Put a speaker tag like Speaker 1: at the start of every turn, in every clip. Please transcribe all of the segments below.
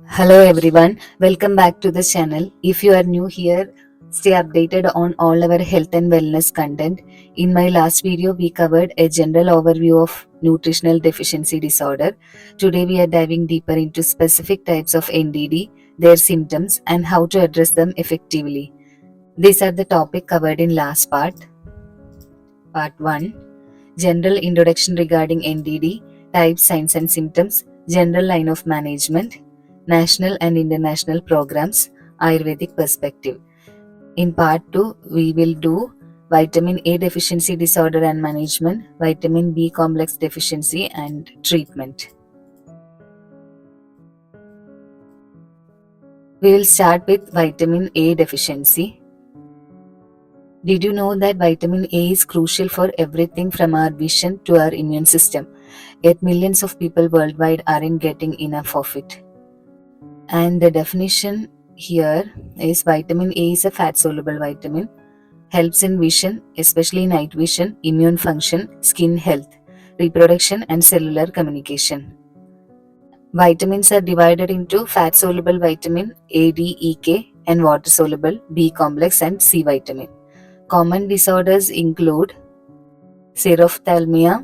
Speaker 1: Hello everyone, welcome back to the channel. If you are new here, stay updated on all our health and wellness content. In my last video, we covered a general overview of nutritional deficiency disorder. Today, we are diving deeper into specific types of NDD, their symptoms, and how to address them effectively. These are the topic covered in last part 1. General introduction regarding NDD, types, signs and symptoms, general line of management, national and international programs, Ayurvedic perspective. In part 2, we will do vitamin A deficiency disorder and management, vitamin B complex deficiency and treatment. We will start with vitamin A deficiency. Did you know that vitamin A is crucial for everything from our vision to our immune system? Yet millions of people worldwide aren't getting enough of it. And the definition here is vitamin A is a fat soluble vitamin, helps in vision, especially night vision, immune function, skin health, reproduction, and cellular communication. Vitamins are divided into fat soluble vitamin A, D, E, K, and water soluble B complex and C vitamin. Common disorders include xerophthalmia,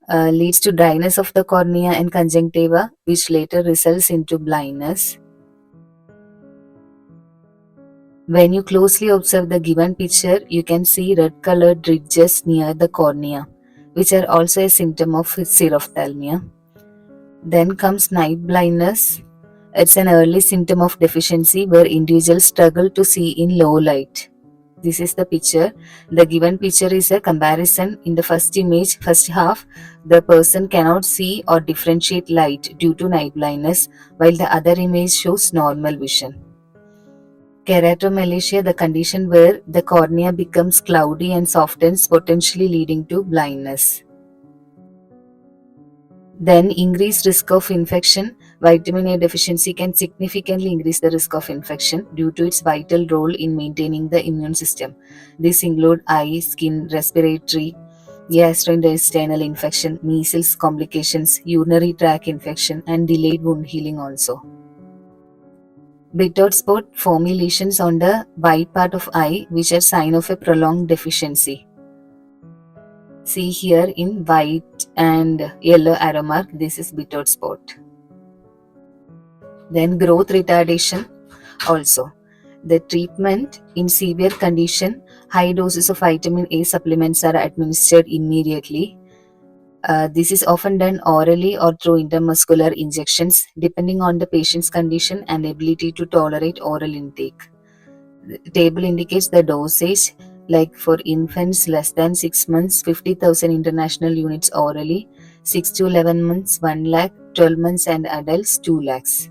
Speaker 1: leads to dryness of the cornea and conjunctiva, which later results into blindness. When you closely observe the given picture, you can see red-colored ridges near the cornea, which are also a symptom of xerophthalmia. Then comes night blindness. It's an early symptom of deficiency where individuals struggle to see in low light. This is the picture. The given picture is a comparison. In the first image, first half, the person cannot see or differentiate light due to night blindness, while the other image shows normal vision. Keratomalacia, the condition where the cornea becomes cloudy and softens, potentially leading to blindness. Then increased risk of infection. Vitamin A deficiency can significantly increase the risk of infection due to its vital role in maintaining the immune system. These include eye, skin, respiratory, gastrointestinal infection, measles complications, urinary tract infection, and delayed wound healing also. Bitter spot, foamy lesions on the white part of eye, which are sign of a prolonged deficiency. See here in white and yellow arrow mark, this is bitter spot. Then growth retardation also. The treatment in severe condition, high doses of vitamin A supplements are administered immediately. This is often done orally or through intramuscular injections, depending on the patient's condition and ability to tolerate oral intake. The table indicates the dosage, like for infants less than 6 months, 50,000 international units orally, 6 to 11 months, 1 lakh, 12 months and adults, 2 lakhs.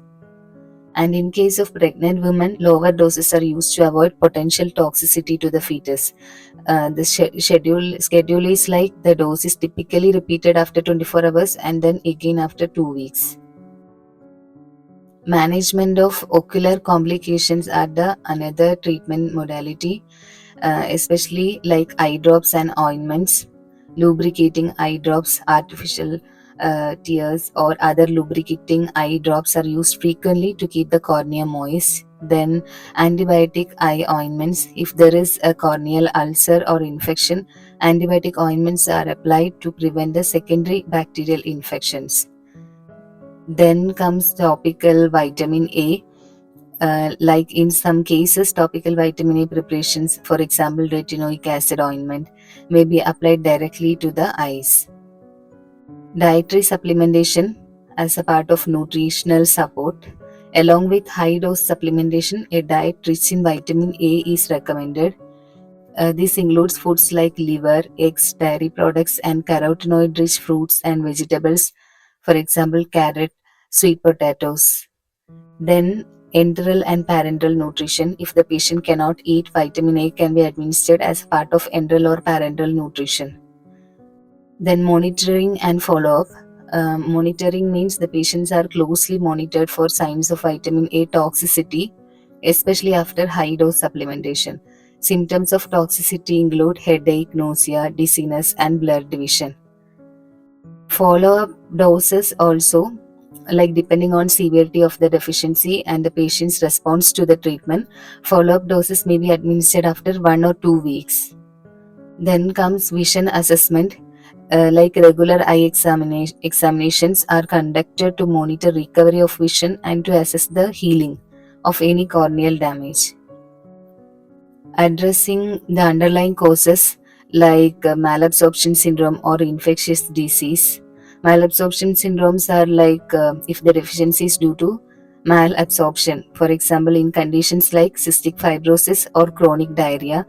Speaker 1: And in case of pregnant women, lower doses are used to avoid potential toxicity to the fetus. The schedule is like the dose is typically repeated after 24 hours and then again after 2 weeks. Management of ocular complications are the another treatment modality, especially like eye drops and ointments, lubricating eye drops, artificial tears or other lubricating eye drops are used frequently to keep the cornea moist. Then antibiotic eye ointments. If there is a corneal ulcer or infection, antibiotic ointments are applied to prevent the secondary bacterial infections. Then comes topical vitamin A. Like in some cases, topical vitamin A preparations, for example, retinoic acid ointment, may be applied directly to the eyes. Dietary supplementation as a part of nutritional support. Along with high dose supplementation, a diet rich in vitamin A is recommended. This includes foods like liver, eggs, dairy products, and carotenoid rich fruits and vegetables, for example, carrot, sweet potatoes. Then, enteral and parenteral nutrition. If the patient cannot eat, vitamin A can be administered as part of enteral or parenteral nutrition. Then, monitoring and follow up. Monitoring means the patients are closely monitored for signs of vitamin A toxicity, especially after high dose supplementation. Symptoms of toxicity include headache, nausea, dizziness, and blurred vision. Follow up doses also. like depending on severity of the deficiency and the patient's response to the treatment, follow-up doses may be administered after 1 or 2 weeks. Then comes vision assessment. Like regular eye examinations are conducted to monitor recovery of vision and to assess the healing of any corneal damage. Addressing the underlying causes like malabsorption syndrome or infectious disease. Malabsorption syndromes are like if the deficiency is due to malabsorption, for example, in conditions like cystic fibrosis or chronic diarrhea.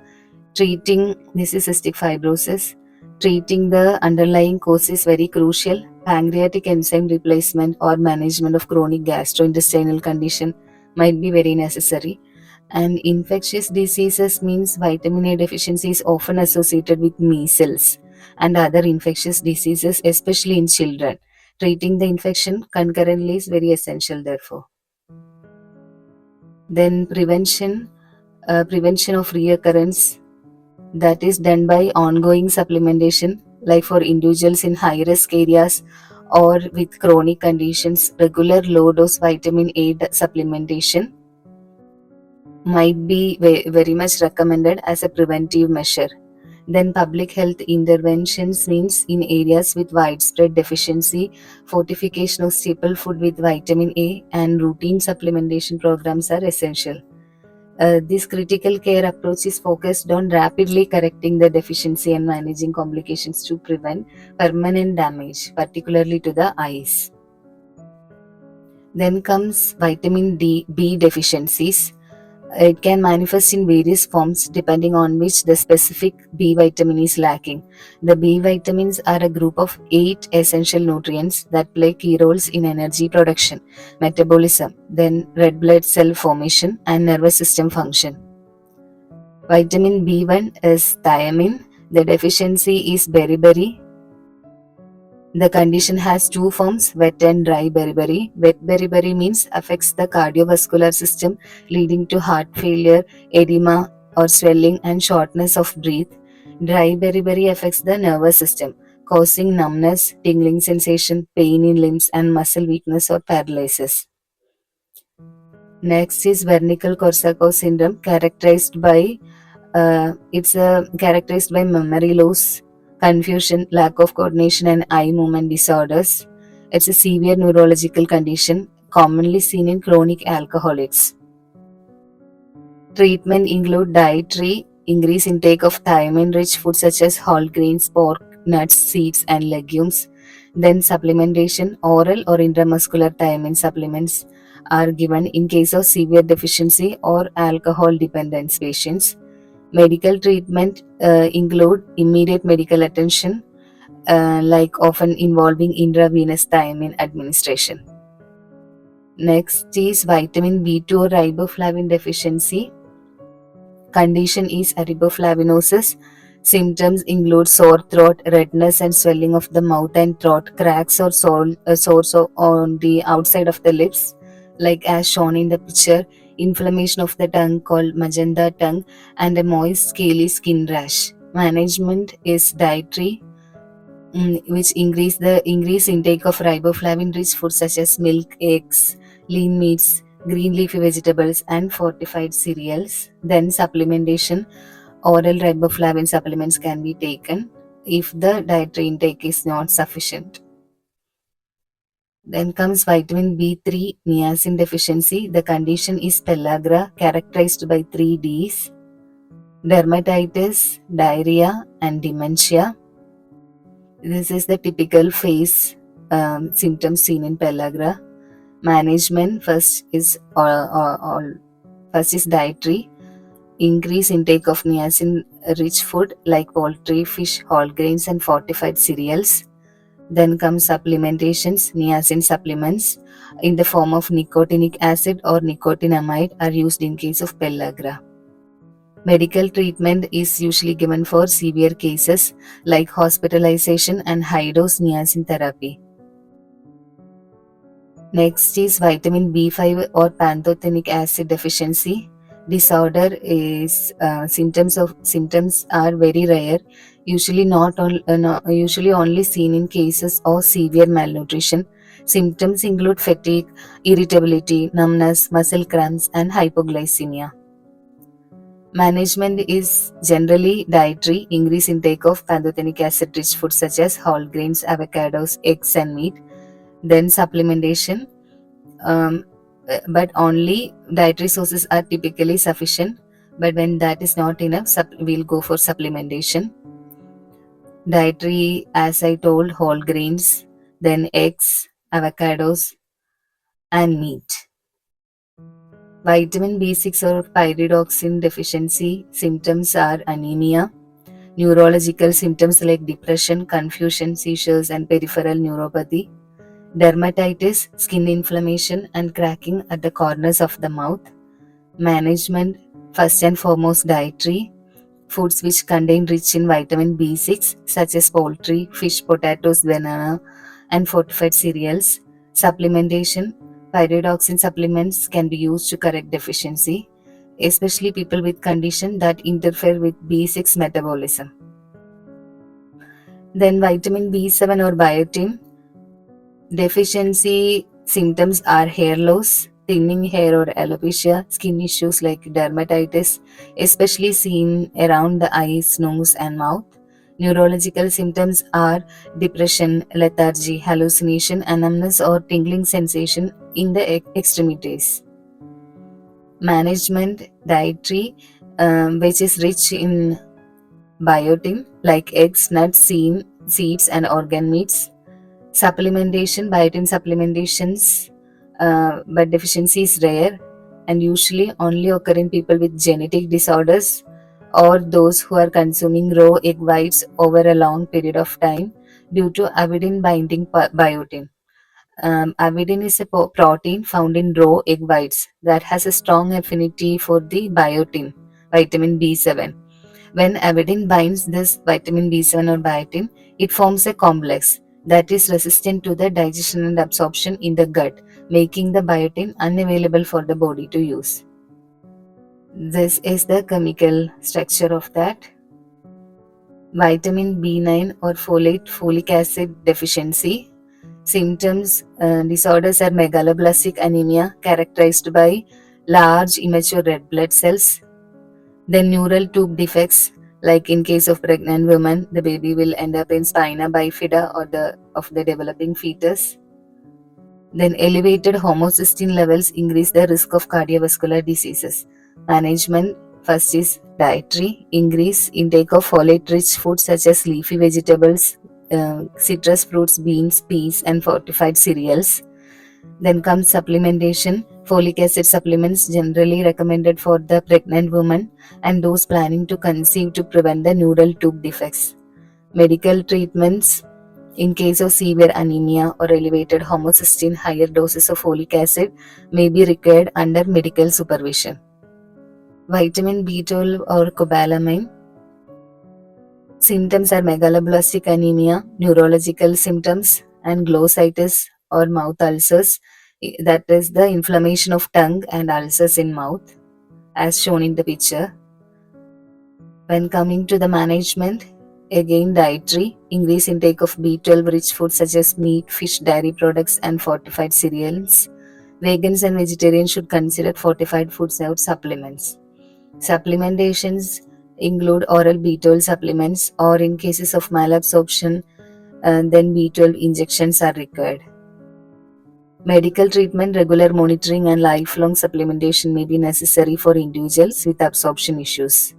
Speaker 1: Treating this is cystic fibrosis. Treating the underlying cause is very crucial. Pancreatic enzyme replacement or management of chronic gastrointestinal condition might be very necessary. And infectious diseases means vitamin A deficiency is often associated with measles and other infectious diseases, especially in children. Treating the infection concurrently is very essential, therefore. Then prevention of reoccurrence, that is done by ongoing supplementation, like for individuals in high risk areas or with chronic conditions. Regular low dose vitamin A supplementation might be very much recommended as a preventive measure. Then public health interventions means in areas with widespread deficiency, fortification of staple food with vitamin A and routine supplementation programs are essential. This critical care approach is focused on rapidly correcting the deficiency and managing complications to prevent permanent damage, particularly to the eyes. Then comes vitamin B deficiencies. It can manifest in various forms depending on which the specific B vitamin is lacking. The B vitamins are a group of 8 essential nutrients that play key roles in energy production, metabolism, then red blood cell formation, and nervous system function. Vitamin B1 is thiamine. The deficiency is beriberi. The condition has two forms, wet and dry beriberi. Wet beriberi means affects the cardiovascular system, leading to heart failure, edema or swelling and shortness of breath. Dry beriberi affects the nervous system, causing numbness, tingling sensation, pain in limbs and muscle weakness or paralysis. Next is Wernicke-Korsakoff syndrome, characterized by memory loss, confusion, lack of coordination, and eye movement disorders. It's a severe neurological condition commonly seen in chronic alcoholics. Treatment include dietary, increase intake of thiamine-rich foods such as whole grains, pork, nuts, seeds, and legumes. Then supplementation, oral or intramuscular thiamine supplements are given in case of severe deficiency or alcohol dependence patients. Medical treatment include immediate medical attention, like often involving intravenous thiamine administration. Next is vitamin B2 or riboflavin deficiency. Condition is riboflavinosis. Symptoms include sore throat, redness and swelling of the mouth and throat, cracks or sores on the outside of the lips, like as shown in the picture, inflammation of the tongue called magenta tongue, and a moist scaly skin rash. Management is dietary, which increase intake of riboflavin rich foods such as milk, eggs, lean meats, green leafy vegetables and fortified cereals. Then supplementation, oral riboflavin supplements can be taken if the dietary intake is not sufficient. Then comes vitamin B3 niacin deficiency. The condition is pellagra, characterized by 3 Ds: dermatitis, diarrhea, and dementia. This is the typical phase symptoms seen in pellagra. Management first is dietary. Increase intake of niacin-rich food like poultry, fish, whole grains, and fortified cereals. Then comes supplementations. Niacin supplements in the form of nicotinic acid or nicotinamide are used in case of pellagra. Medical treatment is usually given for severe cases like hospitalization and high-dose niacin therapy. Next is vitamin B5 or pantothenic acid deficiency. Disorder is symptoms are very rare, usually usually only seen in cases of severe malnutrition. Symptoms include fatigue, irritability, numbness, muscle cramps, and hypoglycemia. Management is generally dietary, increase intake of pantothenic acid rich foods such as whole grains, avocados, eggs, and meat. Then supplementation, um, but only dietary sources are typically sufficient. But when that is not enough, we'll go for supplementation. Dietary, as I told, whole grains, then eggs, avocados, and meat. Vitamin B6 or pyridoxine deficiency symptoms are anemia. Neurological symptoms like depression, confusion, seizures, and peripheral neuropathy. Dermatitis, skin inflammation, and cracking at the corners of the mouth. Management, first and foremost dietary. Foods which contain rich in vitamin B6 such as poultry, fish, potatoes, banana, and fortified cereals. Supplementation, pyridoxine supplements can be used to correct deficiency, especially people with conditions that interfere with B6 metabolism. Then vitamin B7 or biotin. Deficiency symptoms are hair loss, thinning hair or alopecia, skin issues like dermatitis, especially seen around the eyes, nose, and mouth. Neurological symptoms are depression, lethargy, hallucination, numbness, or tingling sensation in the extremities. Management dietary, which is rich in biotin like eggs, nuts, seeds, and organ meats. Supplementation, biotin supplementations, but deficiency is rare and usually only occur in people with genetic disorders or those who are consuming raw egg whites over a long period of time due to avidin binding biotin. Avidin is a protein found in raw egg whites that has a strong affinity for the biotin, vitamin B7. When avidin binds this vitamin B7 or biotin, it forms a complex that is resistant to the digestion and absorption in the gut, making the biotin unavailable for the body to use. This is the chemical structure of that. Vitamin B9 or folic acid deficiency. Symptoms, disorders are megaloblastic anemia characterized by large immature red blood cells. Then neural tube defects, like in case of pregnant women, the baby will end up in spina bifida or of the developing fetus. Then elevated homocysteine levels increase the risk of cardiovascular diseases. Management, first is dietary, increase intake of folate-rich foods such as leafy vegetables, citrus fruits, beans, peas, and fortified cereals. Then comes supplementation. Folic acid supplements generally recommended for the pregnant woman and those planning to conceive to prevent the neural tube defects. Medical treatments. In case of severe anemia or elevated homocysteine, higher doses of folic acid may be required under medical supervision. Vitamin B12 or cobalamin. Symptoms are megaloblastic anemia, neurological symptoms, and glossitis or mouth ulcers. That is the inflammation of tongue and ulcers in mouth, as shown in the picture. When coming to the management, again dietary, increase intake of B12 rich foods such as meat, fish, dairy products, and fortified cereals. Vegans and vegetarians should consider fortified foods or supplements. Supplementations include oral B12 supplements, or in cases of malabsorption, then B12 injections are required. Medical treatment, regular monitoring, and lifelong supplementation may be necessary for individuals with absorption issues.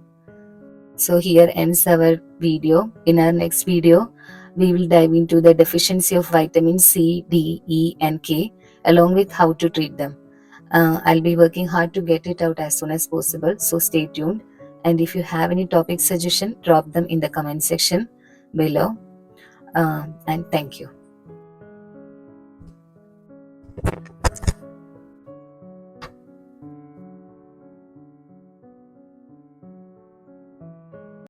Speaker 1: So here ends our video. In our next video, we will dive into the deficiency of vitamin C, D, E, and K, along with how to treat them. I'll be working hard to get it out as soon as possible, so stay tuned. And if you have any topic suggestion, drop them in the comment section below. And thank you.